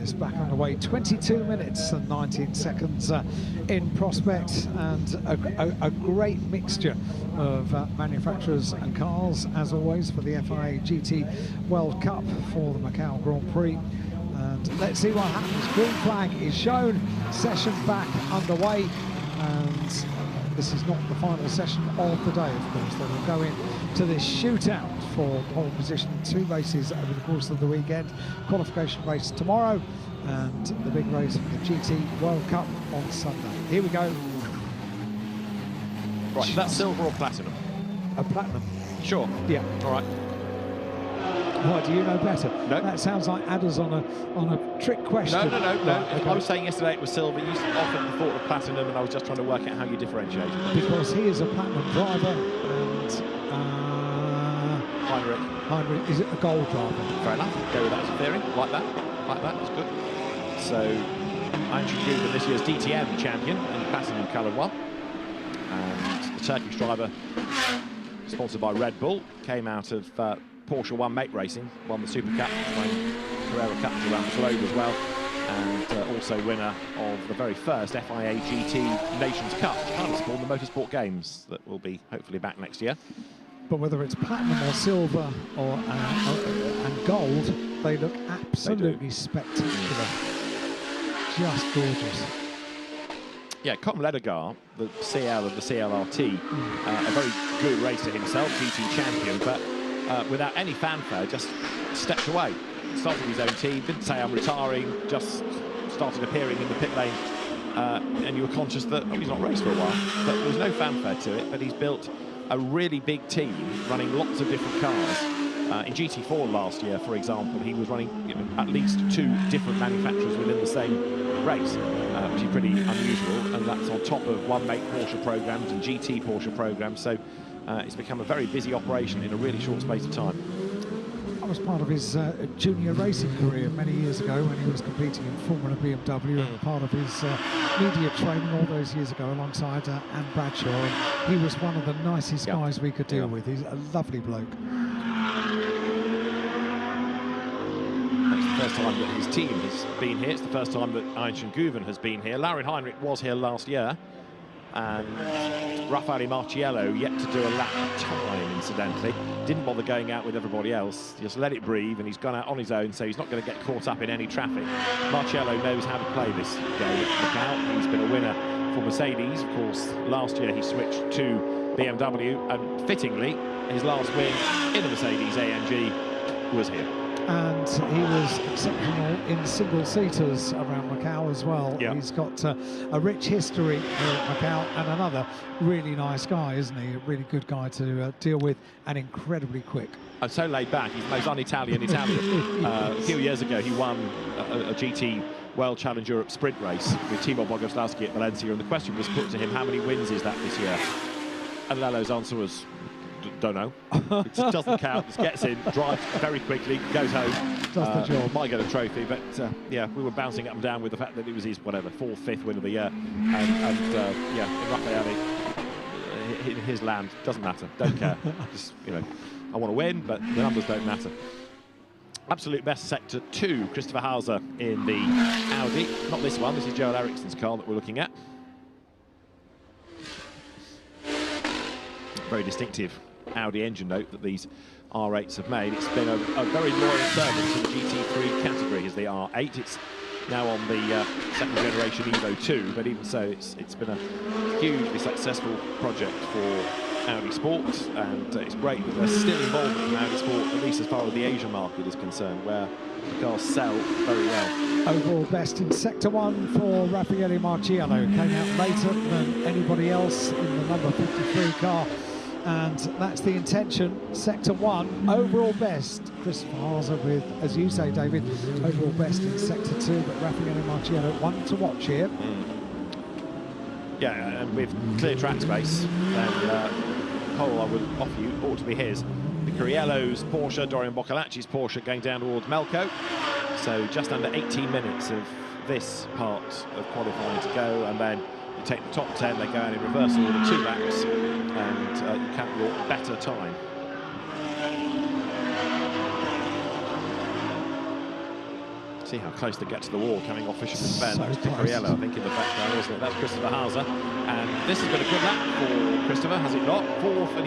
is back underway. 22 minutes and 19 seconds in prospect, and a great mixture of manufacturers and cars, as always, for the FIA GT World Cup for the Macau Grand Prix. And let's see what happens. Green flag is shown, session back underway, and this is not the final session of the day, of course. They will go into this shootout for pole position. 2 races over the course of the weekend. Qualification race tomorrow, and the big race for the GT World Cup on Sunday. Here we go. Right, that's silver or platinum? A platinum. Sure. Yeah. All right. Why, do you know better? No. That sounds like Adder's on a trick question. No. Right, okay. I was saying yesterday it was silver. You often thought of platinum, and I was just trying to work out how you differentiate it. Because he is a platinum driver, and Heinrich is a gold driver. Fair enough. Go with that as a theory. Like that. That's good. So, Andrew Guber, this year's DTM champion in the platinum coloured one, and the Turkish driver, sponsored by Red Bull, came out of Porsche One Mate Racing, won the Super Cup, won Carrera Cups around the globe as well, and also winner of the very first FIA GT Nations Cup, Carnival, the Motorsport Games, that will be hopefully back next year. But whether it's platinum or silver or and gold, they look absolutely spectacular. Just gorgeous. Yeah, Colm Ledegar, the CL of the CLRT, a very good racer himself, GT champion, but without any fanfare, just stepped away. Started his own team, didn't say I'm retiring, just started appearing in the pit lane, and you were conscious that he's not raced for a while, but there was no fanfare to it. But he's built a really big team, running lots of different cars. In GT4 last year, for example, he was running at least 2 different manufacturers within the same race, which is pretty unusual, and that's on top of One Mate Porsche programs and GT Porsche programs. So it's become a very busy operation in a really short space of time. I was part of his junior racing career many years ago when he was competing in Formula BMW, and part of his media training all those years ago alongside Anne Bradshaw. And he was one of the nicest guys we could deal with. He's a lovely bloke. It's the first time that his team has been here. It's the first time that Heinrich Guven has been here. Laurin Heinrich was here last year, and Raffaele Marciello yet to do a lap of time, incidentally. Didn't bother going out with everybody else, just let it breathe, and he's gone out on his own, so he's not going to get caught up in any traffic. Marciello knows how to play this game at Macau. He's been a winner for Mercedes. Of course, last year he switched to BMW, and fittingly, his last win in a Mercedes AMG was here. And he was exceptional in single-seaters around Macau as well. Yep. He's got a rich history here at Macau, and another really nice guy, isn't he? A really good guy to deal with, and incredibly quick. And so laid back. He's the most un-Italian Italian. A few years ago, he won a GT World Challenge Europe sprint race with Timo Bogoslavski at Valencia, and the question was put to him, how many wins is that this year? And Lello's answer was, don't know. It just doesn't count. Just gets in, drives very quickly, goes home. Does the job. Might get a trophy, but yeah, we were bouncing up and down with the fact that it was his, whatever, 4th, 5th win of the year. And yeah, in Raffaele, in his land, doesn't matter, don't care. Just, I want to win, but the numbers don't matter. Absolute best sector 2, Christopher Hauser in the Audi. Not this one, this is Joel Ericsson's car that we're looking at. Very distinctive Audi engine note that these R8s have made. It's been a very loyal servant to the GT3 category as the R8. It's now on the second generation Evo 2, but even so, it's been a hugely successful project for Audi Sport, and it's great that there's still involvement in Audi Sport, at least as far as the Asian market is concerned, where the cars sell very well. Overall best in Sector 1 for Raffaele Marciello. Came out later than anybody else in the number 53 car. And that's the intention. Sector 1, overall best. Christopher Hauser with, as you say, David, overall best in Sector 2, but Raffaele Marciello, one to watch here. Yeah, and with clear track space, then the pole I would offer you ought to be his. The Cariello's Porsche, Dorian Boccolacci's Porsche, going down towards Melco. So just under 18 minutes of this part of qualifying to go, and then you take the top 10, they go out in reverse order, 2 laps, and you count your better time. See how close they get to the wall coming off Fisherman's Bend. So close. Coriello, I think, in the background, wasn't it? That's Christopher Hauser. And this has been a good lap for Christopher, has it not? Fourth, and he